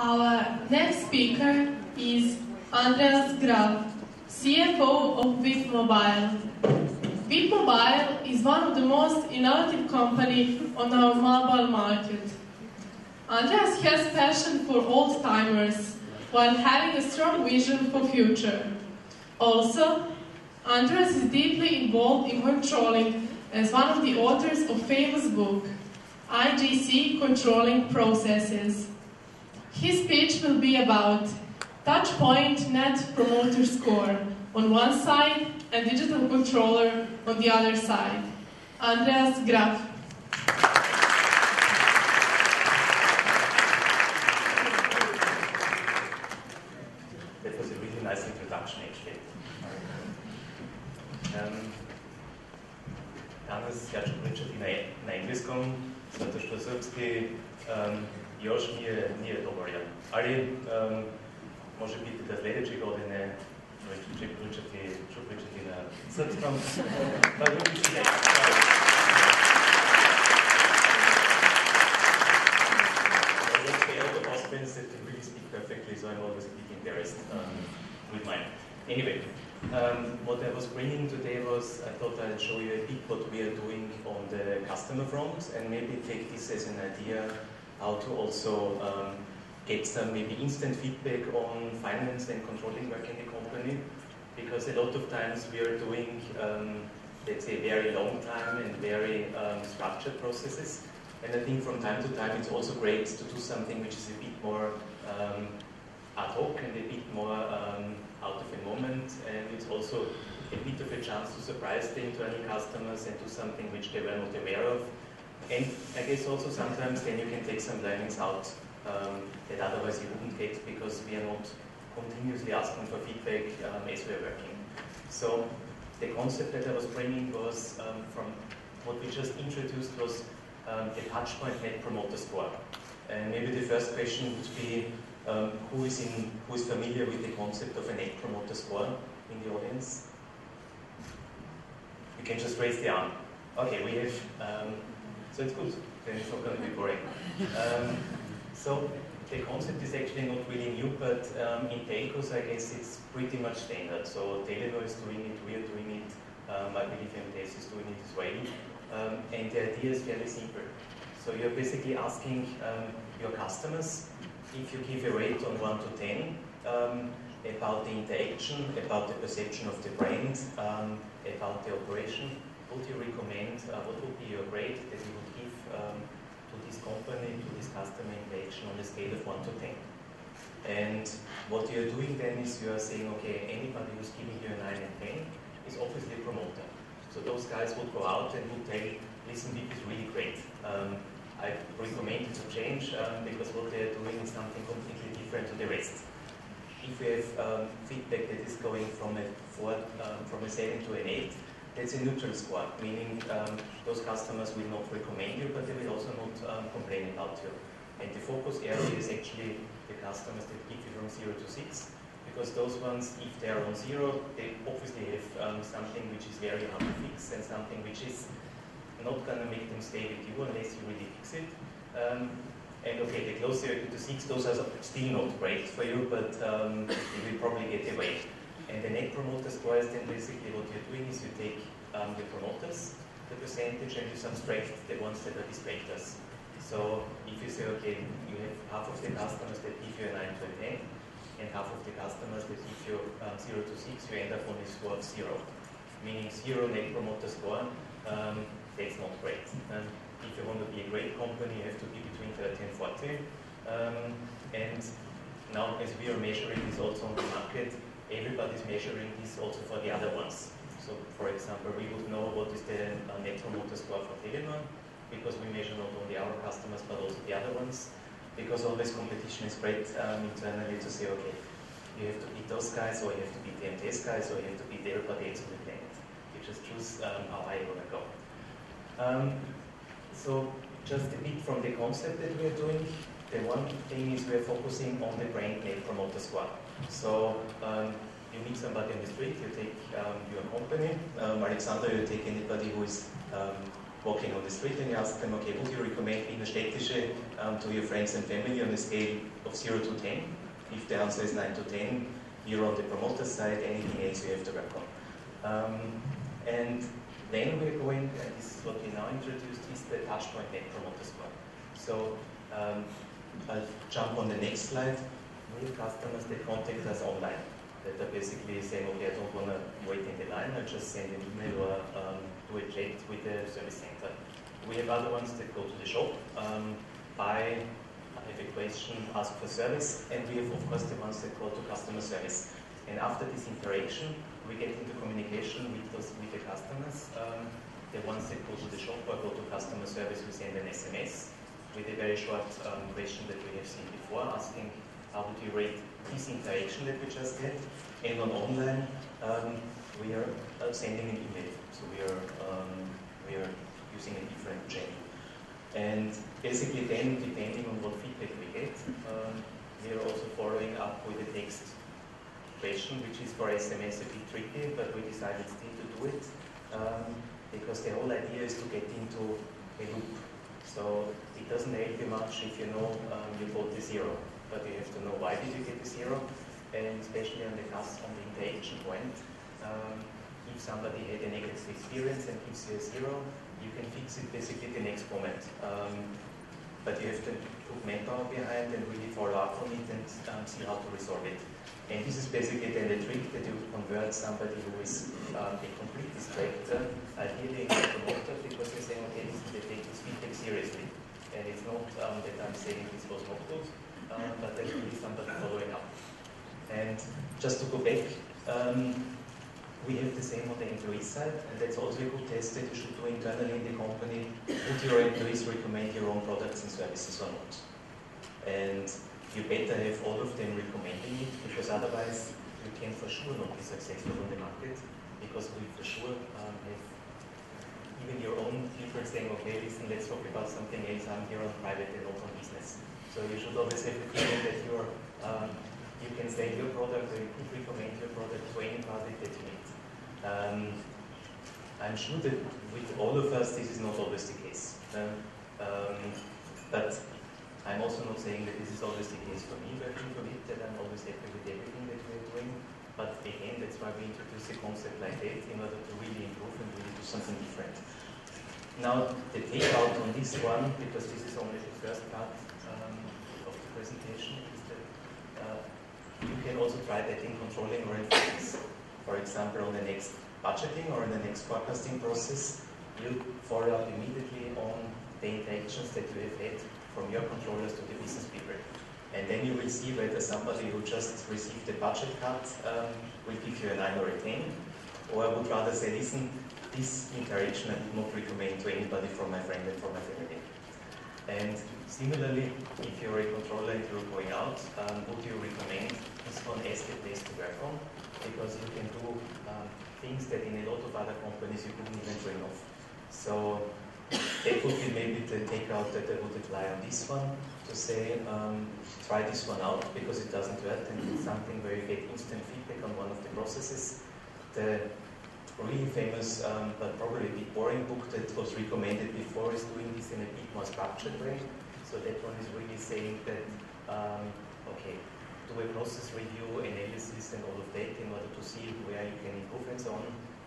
Our next speaker is Andreas Graf, CFO of VIP Mobile. VIP Mobile is one of the most innovative companies on our mobile market. Andreas has passion for old-timers while having a strong vision for future. Also, Andreas is deeply involved in controlling as one of the authors of famous book, IGC Controlling Processes. His speech will be about touchpoint net promoter score on one side and digital controller on the other side. Andreas Graf. That was a really nice introduction, actually. Danas ja ću pričati na engleskom, zato što srpski još nije dovoljan. Ali može biti da sljedeće godine ću pričati na srpskom. Pa ljudi si ne. The Austrians that can really speak perfectly, so I'm always a bit embarrassed with mine. Anyway, what I was bringing today was I thought I'd show you a bit what we are doing on the customer front and maybe take this as an idea how to also get some maybe instant feedback on finance and controlling work in the company, because a lot of times we are doing, let's say, very long time and very structured processes. And I think from time to time it's also great to do something which is a bit more ad hoc and a bit more out of a moment, and it's also a bit of a chance to surprise the internal customers and do something which they were not aware of. And I guess also sometimes then you can take some learnings out that otherwise you wouldn't get, because we are not continuously asking for feedback as we are working. So the concept that I was bringing was from what we just introduced was the touchpoint net promoter score. And maybe the first question would be who is familiar with the concept of a net promoter score in the audience? You can just raise the arm. Okay, we have. So it's good. Then it's not going to be boring. So the concept is actually not really new, but in telcos, I guess it's pretty much standard. So Telenor is doing it, we are doing it, I believe MTS is doing it as well. And the idea is fairly simple. So you're basically asking your customers, if you give a rate on 1 to 10, about the interaction, about the perception of the brand, about the operation, would you recommend, what would be your grade that you would give to this company, to this customer interaction on a scale of 1 to 10? And what you're doing then is you are saying, okay, anybody who's giving you a 9 and 10 is obviously a promoter. So those guys would go out and would tell, listen, this is really great. I recommend you to change because what they are doing is something completely different to the rest. If we have feedback that is going from a 7 to an 8, that's a neutral score, meaning those customers will not recommend you, but they will also not complain about you. And the focus area is actually the customers that give you from 0 to 6, because those ones, if they are on 0, they obviously have something which is very hard to fix and something which is not going to make them stay with you unless you really fix it. And okay, the closer to 6, those are still not great for you, but you will probably get away. And the net promoter score is then basically what you're doing is you take the promoters, the percentage, and you subtract the ones that are distractors. So if you say, okay, you have half of the customers that give you a 9 to a 10, and half of the customers that give you 0 to 6, you end up on a score of 0. Meaning 0 net promoter score, that's not great. And if you want to be a great company, you have to be between 30 and 40. And now, as we are measuring this also on the market, everybody's measuring this also for the other ones. So, for example, we would know what is the net promoter score for Telenor, because we measure not only our customers, but also the other ones. Because always competition is great internally to say, okay, you have to beat those guys, or you have to beat the MTS guys, or you have to beat everybody else on the planet. You just choose how high you want to go. So, just a bit from the concept that we're doing. The one thing is we're focusing on the brand net promoter score. So you meet somebody on the street, you take your company. Alexander, you take anybody who is walking on the street and you ask them, okay, would you recommend Wiener Städtische to your friends and family on a scale of 0 to 10? If the answer is 9 to 10, you're on the promoter side, anything else you have to work on. And then we're going, and this is what we now introduced, is the touchpoint net promoter score. So I'll jump on the next slide. We have customers that contact us online, that are basically saying, okay, I don't want to wait in the line, I'll just send an email or do a chat with the service center. We have other ones that go to the shop, buy, have a question, ask for service, and we have, of course, the ones that go to customer service. And after this interaction, we get into communication with the customers. The ones that go to the shop or go to customer service, we send an SMS with a very short question that we have seen before, asking how would you rate this interaction that we just had. And on online, we are sending an email. So we are using a different channel. And basically then, depending on what feedback we get, we are also following up with a text question, which is for SMS a bit tricky, but we decided still to do it, because the whole idea is to get into a loop. So it doesn't help you much if you know you got the 0, but you have to know why did you get the 0, and especially on the interaction point, if somebody had a negative experience and gives you a 0, you can fix it basically the next moment. But you have to put manpower behind and really follow up on it and see how to resolve it. And this is basically then the trick that you convert somebody who is a complete distractor, ideally into a promoter, because you're saying, okay, they take this feedback seriously. And it's not that I'm saying this was not good, but there's really somebody following up. And just to go back, we have the same on the employee side, and that's also a good test that you should do internally in the company. Would your employees recommend your own products and services or not? And you better have all of them recommending it, because otherwise you can for sure not be successful on the market, because we for sure have even your own people saying, okay, listen, let's talk about something else, I'm here on private and not on business. So you should always have the feeling that you can sell your product or you could recommend your product to anybody that you need. I'm sure that with all of us this is not always the case. But I'm also not saying that this is always the case for me working for it, that I'm always happy with everything that we're doing. But again, that's why we introduce a concept like that, in order to really improve and really do something different. Now, the takeout on this one, because this is only the first part of the presentation, is that you can also try that in controlling or in finance. For example, on the next budgeting or in the next forecasting process, you follow up immediately on the interactions that you have had from your controllers to the business people. And then you will see whether somebody who just received a budget cut will give you a 9 or a 10, or I would rather say, listen, this interaction I would not recommend to anybody from my friend and from my family. And similarly, if you're a controller and you're going out, would you recommend this one as the place to work on? Because you can do things that in a lot of other companies you couldn't even dream of. So that would be maybe the takeout that I would apply on this one, to say, try this one out because it doesn't hurt, and it's something where you get instant feedback on one of the processes. The really famous, but probably a bit boring book that was recommended before is doing this in a bit more structured way. So that one is really saying that, okay, do a process review, analysis and all of that in order to see where you can improve and so on.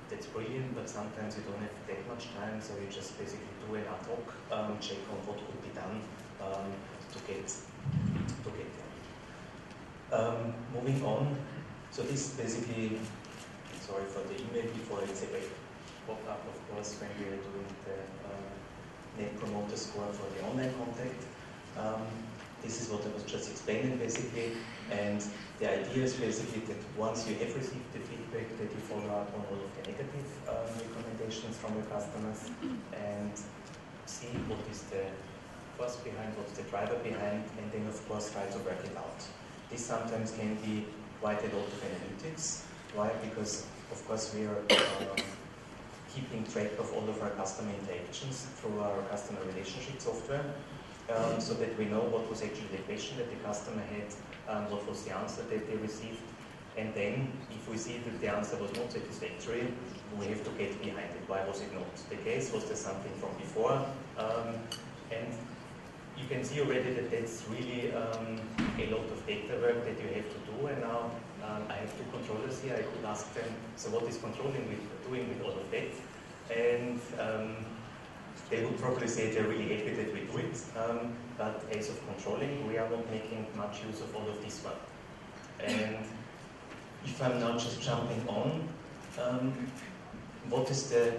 That's brilliant, but sometimes you don't have that much time, so you just basically do an ad hoc check on what could be done to get there. Moving on, so this basically, sorry for the email before, it's a pop-up of course when we are doing the Net Promoter Score for the online contact. This is what I was just explaining basically, and the idea is basically that once you have received the feedback, that you follow up on all of the negative recommendations from your customers and see what is the force behind, what's the driver behind, and then of course try to work it out. This sometimes can be quite a lot of analytics. Why? Because of course we are keeping track of all of our customer interactions through our customer relationship software. So that we know what was actually the question that the customer had, what was the answer that they received, And then, if we see that the answer was not satisfactory, we have to get behind it. Why was it not the case? Was there something from before? And you can see already that that's really a lot of data work that you have to do. And now I have two controllers here. I could ask them, so what is controlling doing with all of that? And they would probably say they're really happy that we do it. But as of controlling, we are not making much use of all of this one. And if I'm now just jumping on, what is the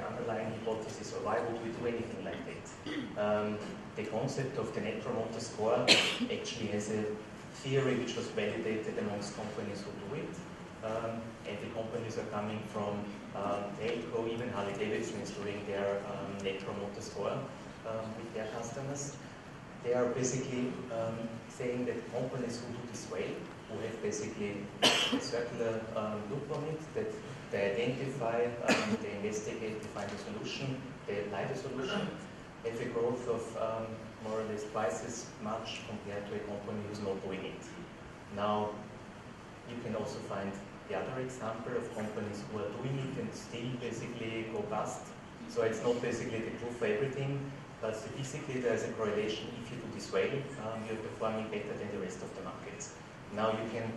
underlying hypothesis, or why would we do anything like that? The concept of the Net Promoter Score actually has a theory which was validated amongst companies who do it. And the companies are coming from telco, even Harley-Davidson is doing their Net Promoter Score with their customers. They are basically saying that companies who do this well, who have basically a circular loop on it, that they identify, they investigate, they find a solution, they apply the solution, have a growth of more or less twice as much compared to a company who's not doing it. Now, you can also find the other example of companies who are doing it and still basically go bust. So it's not basically the proof for everything, but statistically there's a correlation. If you do this well, you're performing better than the rest of the markets. Now you can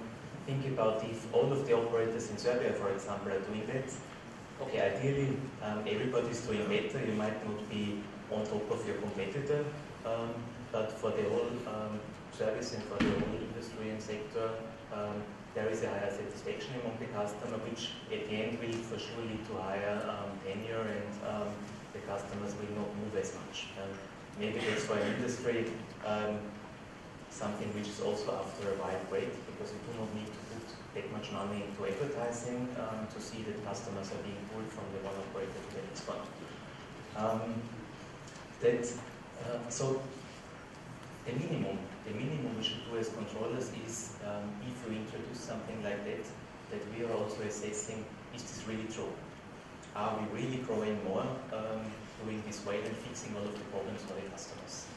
think about if all of the operators in Serbia, for example, are doing that. Okay, ideally everybody's doing better. You might not be on top of your competitor, but for the whole service and for the whole industry and sector, there is a higher satisfaction among the customer, which at the end will for sure lead to higher tenure, and the customers will not move as much. Maybe that's for an industry something which is also after a while great, because you do not need to put that much money into advertising to see that customers are being pulled from the one operator to the next one. So the minimum we should do as controllers is, if we introduce something like that, that we are also assessing, is this really true? Are we really growing more, doing this well and fixing all of the problems for the customers?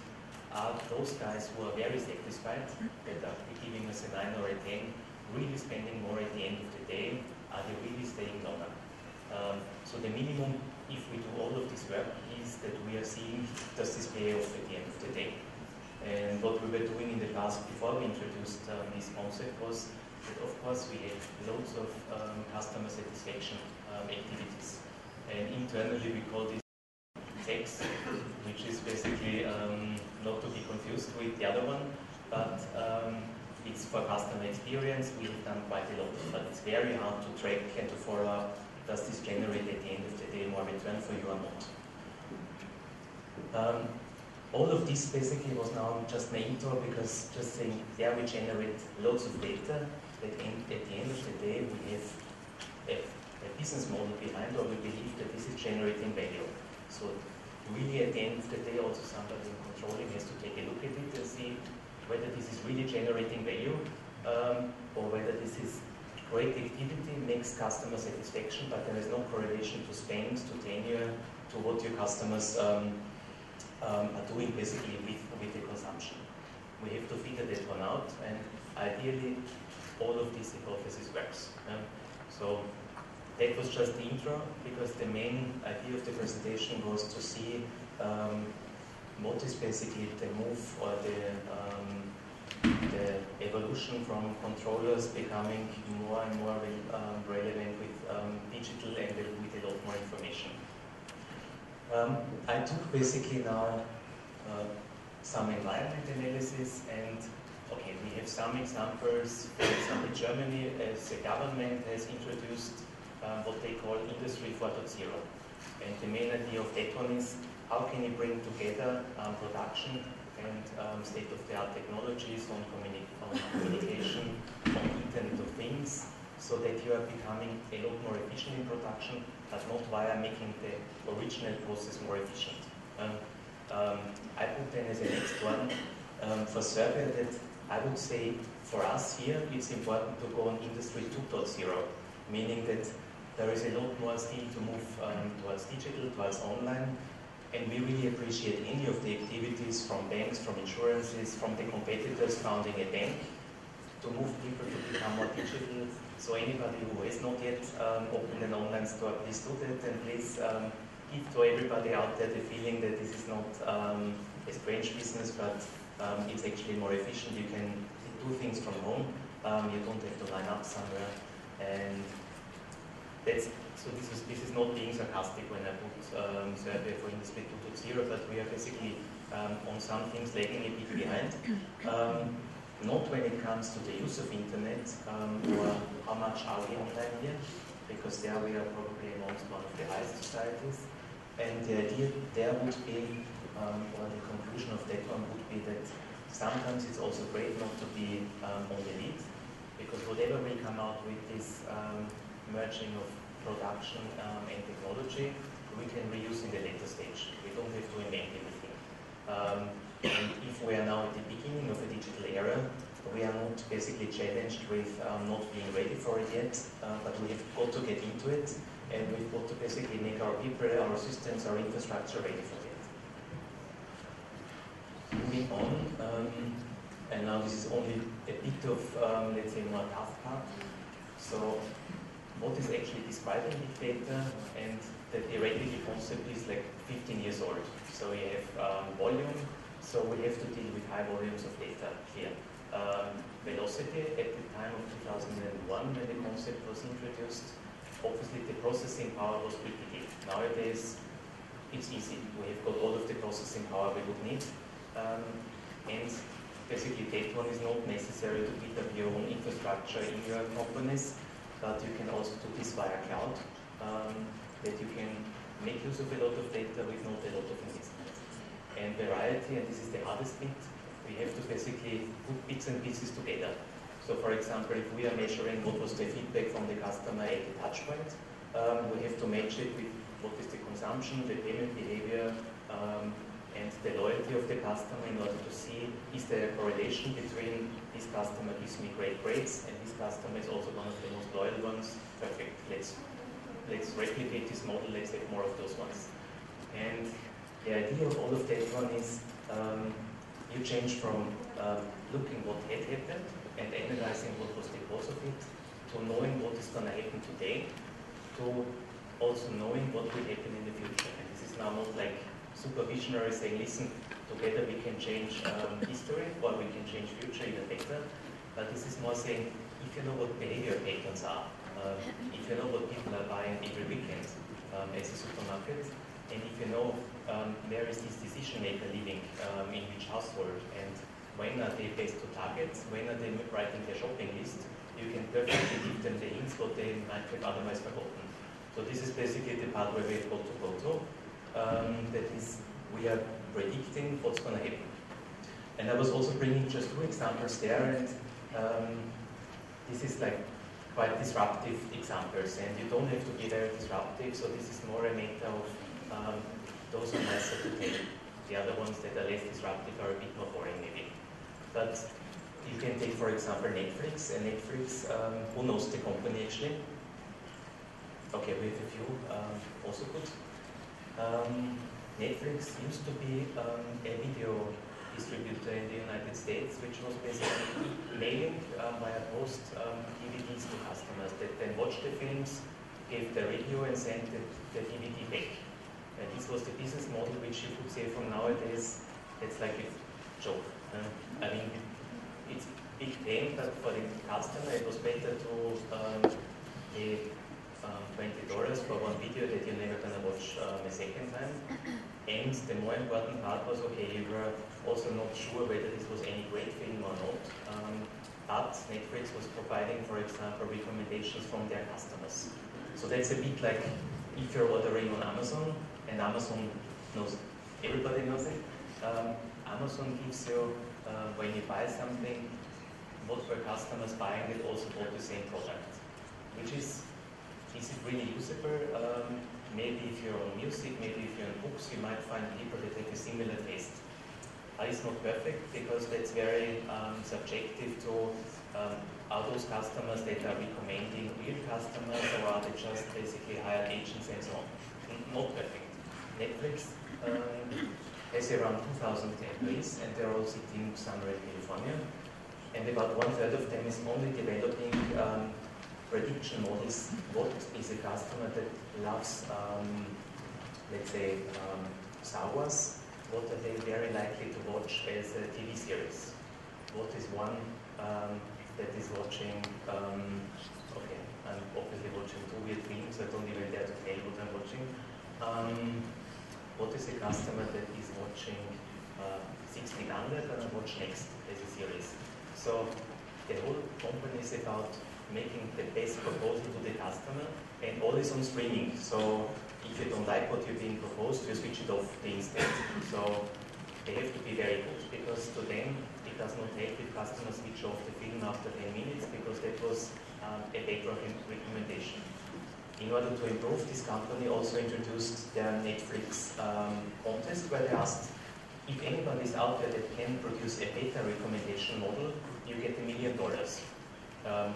Are those guys who are very satisfied, that are giving us a 9 or a 10, really spending more at the end of the day? Are they really staying longer? So the minimum, if we do all of this work, is that we are seeing, does this pay off at the end of the day? And what we were doing in the past before we introduced this concept was that, of course, we had loads of customer satisfaction activities. And internally we call this text, which is basically not to be confused with the other one, but it's for customer experience. We have done quite a lot, but it's very hard to track and to follow up. Does this generate at the end of the day more return for you or not? All of this basically was now just an intro, because just saying there we generate loads of data, that at the end of the day we have a business model behind, or we believe that this is generating value. So really at the end of the day also somebody in controlling has to take a look at it and see whether this is really generating value, or whether this is great activity, makes customer satisfaction, but there is no correlation to spend, to tenure, to what your customers are doing basically with the consumption. We have to figure that one out, and ideally all of this hypothesis works. So that was just the intro, because the main idea of the presentation was to see what is basically the move, or the evolution from controllers becoming more and more relevant with digital and with a lot more information. I took basically now some environment analysis, and okay, we have some examples. For example, Germany as a government has introduced what they call Industry 4.0. And the main idea of that one is, how can you bring together production and state-of-the-art technologies on communication, on Internet of Things, so that you are becoming a lot more efficient in production, but not via making the original process more efficient. I put then as a next one for Serbia that I would say for us here it's important to go on Industry 2.0, meaning that there is a lot more still to move towards digital, towards online, and we really appreciate any of the activities from banks, from insurances, from the competitors founding a bank, to move people to become more digital. So anybody who has not yet opened an online store, please do that, and please give to everybody out there the feeling that this is not a strange business, but it's actually more efficient. You can do things from home. You don't have to line up somewhere, and so this is not being sarcastic when I put survey for industry 2.0, but we are basically on some things lagging a bit behind. Not when it comes to the use of internet or how much are we online here, because there we are probably amongst one of the highest societies. And the idea there would be, or the conclusion of that one would be that sometimes it's also great not to be on the lead, because whatever will come out with this merging of production and technology, we can reuse in the later stage. We don't have to invent everything. And if we are now at the beginning of a digital era, we are not basically challenged with not being ready for it yet, but we have got to get into it, and we've got to basically make our people, our systems, our infrastructure ready for it. Moving on, and now this is only a bit of, let's say, more tough part. So, what is actually describing big data, and the theoretical concept is like 15 years old. So we have volume, so we have to deal with high volumes of data here. Velocity at the time of 2001 when the concept was introduced, obviously the processing power was pretty big. Nowadays it's easy. We have got all of the processing power we would need. And basically that one is not necessary to build up your own infrastructure in your companies, but you can also do this via cloud, that you can make use of a lot of data with not a lot of investment. And variety, and this is the hardest bit, we have to basically put bits and pieces together. So for example, if we are measuring what was the feedback from the customer at the touch point, we have to match it with what is the consumption, the payment behavior, and the loyalty of the customer in order to see, is there a correlation between this customer gives me great grades and this customer is also one of the most loyal ones. Perfect, let's replicate this model, let's have more of those ones. And the idea of all of that one is you change from looking what had happened and analyzing what was the cause of it, to knowing what is going to happen today, to also knowing what will happen in the future. And this is now not like super visionary saying, listen, together we can change history or we can change future even better. But this is more saying, if you know what behavior patterns are, if you know what people are buying every weekend as a supermarket, and if you know where is this decision maker living, in which household, and when are they based to target, when are they writing their shopping list, you can perfectly give them the hints what they might have otherwise forgotten. So this is basically the part where we have got to go to. That is, we are predicting what's going to happen. And I was also bringing just 2 examples there, and this is like quite disruptive examples, and you don't have to be very disruptive, so this is more a matter of those are nicer to take. The other ones that are less disruptive are a bit more boring maybe. But you can take, for example, Netflix, and Netflix, who knows the company actually? Okay, we have a few, also good. Netflix used to be a video distributor in the United States, which was basically mailing via post DVDs to customers that then watched the films, gave the review and sent the DVD back. And this was the business model which you could say from nowadays, it's like a joke. I mean, it's big pain, but for the customer it was better to pay $20 for one video that you're never going to watch a second time. And the more important part was, okay, you were also not sure whether this was any great film or not, but Netflix was providing, for example, recommendations from their customers. So that's a bit like if you're ordering on Amazon, and Amazon knows, everybody knows it, Amazon gives you, when you buy something, what were customers buying that also bought the same product, which is it really usable? Maybe if you're on music, maybe if you're on books, you might find people that have a similar taste. But it's not perfect, because that's very subjective to are those customers that are recommending real customers, or are they just basically hired agents and so on? Not perfect. Netflix has around 2,000 employees, and they're all sitting somewhere in California. and about 1/3 of them is only developing prediction models. What is a customer that loves, let's say, Star Wars? What are they very likely to watch as a TV series? What is one that is watching, okay, I'm obviously watching 2 weird films, I don't even dare to tell what I'm watching. What is a customer that is watching 6 Feet Under, gonna watch next as a series? So the whole company is about making the best proposal to the customer, and all is on streaming. So if you don't like what you're being proposed, you switch it off the instant. So they have to be very good, because to them it does not help if customers switch off the film after 10 minutes, because that was a background recommendation. In order to improve, this company also introduced their Netflix contest, where they asked, if anybody is out there that can produce a better recommendation model, you get $1 million.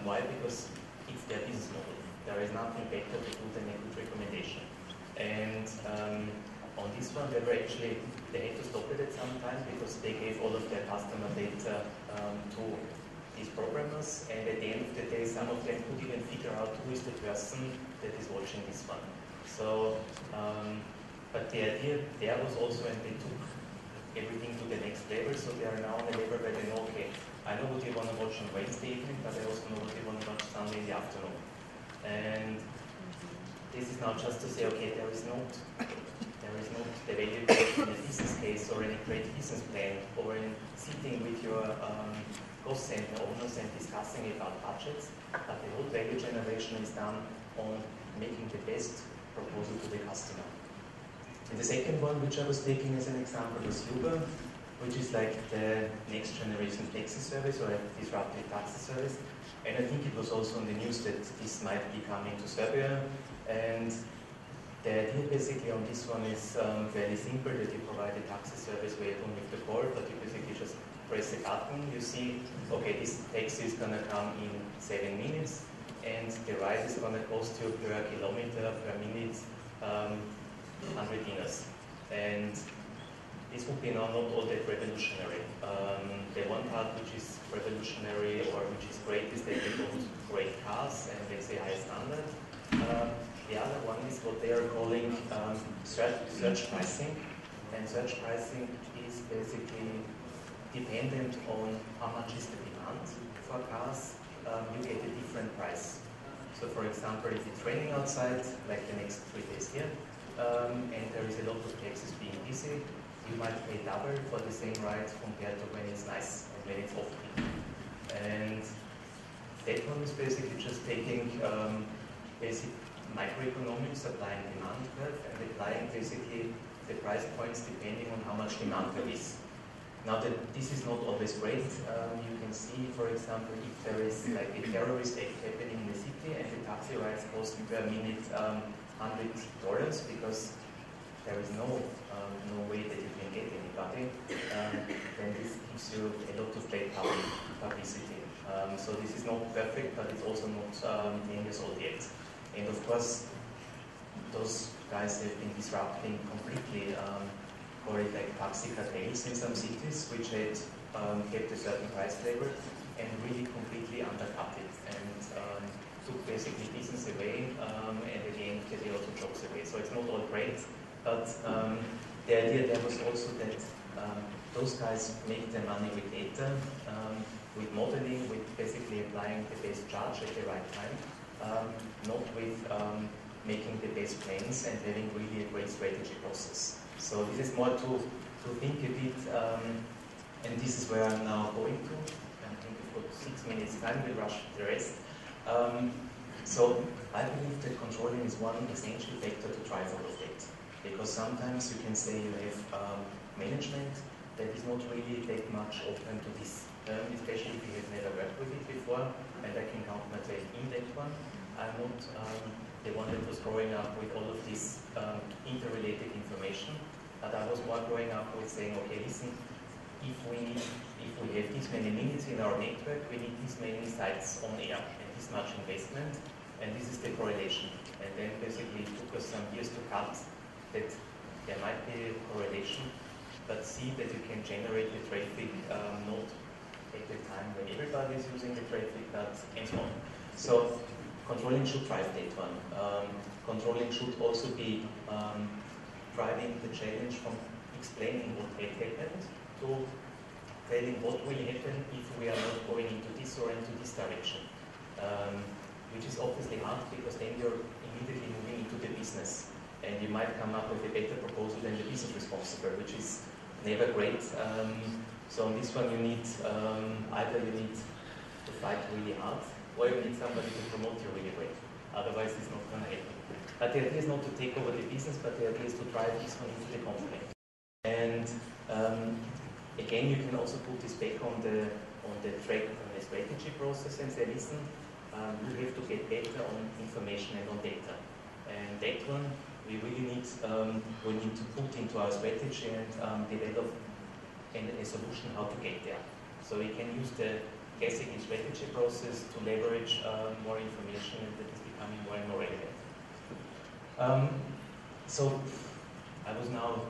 Why? Because it's their business model. There is nothing better to do than a good recommendation. And on this one, they had to stop it at some time, because they gave all of their customer data to these programmers, and at the end of the day, some of them could even figure out who is the person that is watching this one. So, but the idea there was also, and they took everything to the next level, so they are now on a level where they know, okay, I know what you want to watch on Wednesday evening, but I also know what you want to watch Sunday in the afternoon. And this is not just to say, okay, there is not the value in a business case or in a great business plan or in sitting with your cost center owners and discussing about budgets, but the whole value generation is done on making the best proposal to the customer. And the second one, which I was taking as an example, was Uber, which is like the next generation taxi service or a disruptive taxi service. And I think it was also on the news that this might be coming to Serbia. And the idea basically on this one is fairly simple, that you provide a taxi service where you don't have to call, but you basically just press a button, you see, okay, this taxi is going to come in 7 minutes, and the ride is going to cost you per kilometer, per minute, 100 dinars. And this would be not all that revolutionary. The one part which is revolutionary or which is great is that they build great cars and they say high standard. The other one is what they are calling search pricing. And search pricing is basically dependent on how much is the demand for cars, you get a different price. So for example, if it's raining outside, like the next 3 days here, and there is a lot of taxis being busy, you might pay double for the same ride compared to when it's nice and when it's off-peak. And that one is basically just taking basic microeconomics, supply and demand curve, and applying basically the price points depending on how much demand there is. Now that this is not always great, you can see, for example, if there is like a terrorist act happening in the city and the taxi rides cost per minute $100 because there is no way that you can get anybody, then this gives you a lot of bad publicity. So this is not perfect, but it's also not 10 years old yet. And of course, those guys have been disrupting completely, call it like taxi cartels in some cities, which had kept a certain price level and really completely undercut it and took basically business away and again getting also jobs away. So it's not all great, but the idea there was also that those guys make their money with data, with modeling, with basically applying the best charge at the right time, not with making the best plans and having really a great strategy process. So this is more to think a bit, and this is where I'm now going to. I think we've got 6 minutes time, we'll rush the rest. So I believe that controlling is one essential factor to drive all of that. Because sometimes you can say you have management that is not really that much open to this term, especially if you have never worked with it before, and I can count myself in that one. I'm not the one that was growing up with all of this interrelated information, but I was more growing up with saying, okay, listen, if we have this many minutes in our network, we need this many sites on air and this much investment, and this is the correlation. And then basically it took us some years to cut that there might be a correlation, but see that you can generate the traffic not at the time when everybody is using the traffic, and so on. So controlling should drive that one. Controlling should also be driving the challenge from explaining what had happened to telling what will happen if we are not going into this or into this direction. Which is obviously hard because then you're immediately moving into the business and you might come up with a better proposal than the business responsible, which is never great. So on this one you need, either you need to fight really hard or you need somebody to promote you really great. Otherwise it's not going to happen. But the idea is not to take over the business, but the idea is to drive this one into the company. And again, you can also put this back on the track on the strategy process and say, listen, you have to get better on information and on data. And that one we really need, we need to put into our strategy and develop a solution how to get there. So we can use the classical strategy process to leverage more information and that is becoming more and more relevant. So I was now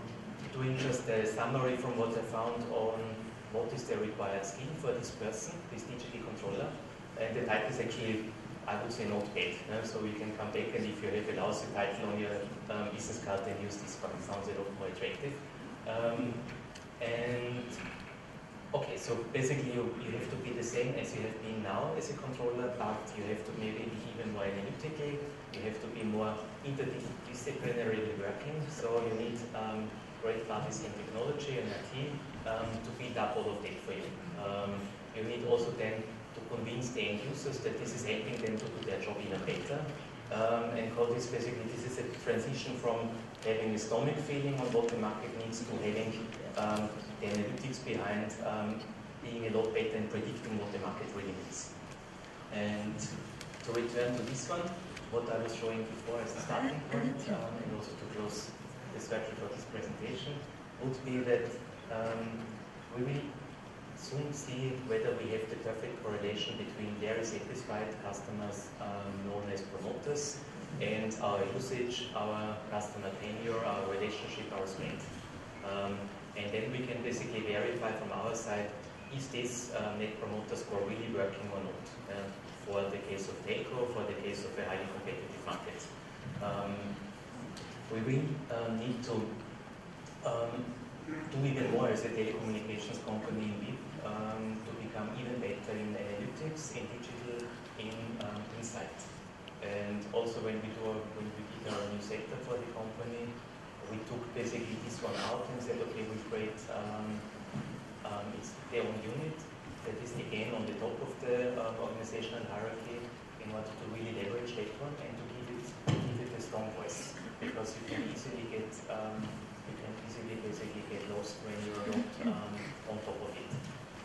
doing just a summary from what I found on what is the required skill for this person, this digital controller. And the title is actually, I would say, not bad. So you can come back and if you have a lousy title on your business card, then use this one. It sounds a lot more attractive. And okay, so basically you have to be the same as you have been now as a controller, but you have to maybe be even more analytical, you have to be more interdisciplinarily working, so you need great buddies in technology and IT to build up all of that for you. You need also then to convince the end users that this is helping them to do their job even better. And call this basically, this is a transition from having a stomach feeling on what the market needs to having the analytics behind being a lot better and predicting what the market really needs. And to return to this one, what I was showing before as a starting point, and also to close the structure for this presentation, would be that we will soon see whether we have the perfect correlation between very satisfied customers, known as promoters, and our usage, our customer tenure, our relationship, our spend. And then we can basically verify from our side, is this net promoter score really working or not? For the case of telco, for the case of a highly competitive market. We will need to do even more as a telecommunications company in BIP to become even better in analytics, in digital, in insight. And also when we did our new sector for the company, we took basically this one out and said, okay, we create it's their own unit that is again on the top of the organizational hierarchy in order to really leverage that one and to give it a strong voice, because you can easily get basically get lost when you're not on top of it.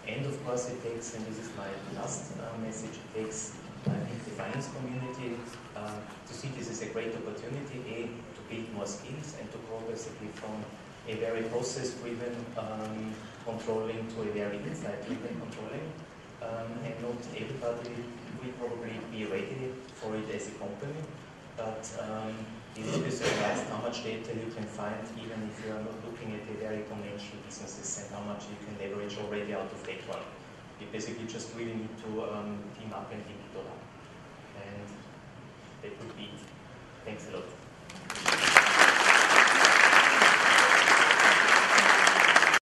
And of course it takes, and this is my last message, it takes I think the finance community to see this as a great opportunity, to build more skills and to grow basically from a very process-driven controlling to a very insight-driven controlling. And not everybody will probably be ready for it as a company, but you will be surprised how much data you can find even if you are not looking at the very conventional businesses and how much you can leverage already out of that one. You basically just really need to team up and think it all up. And that would be it. Thanks a lot.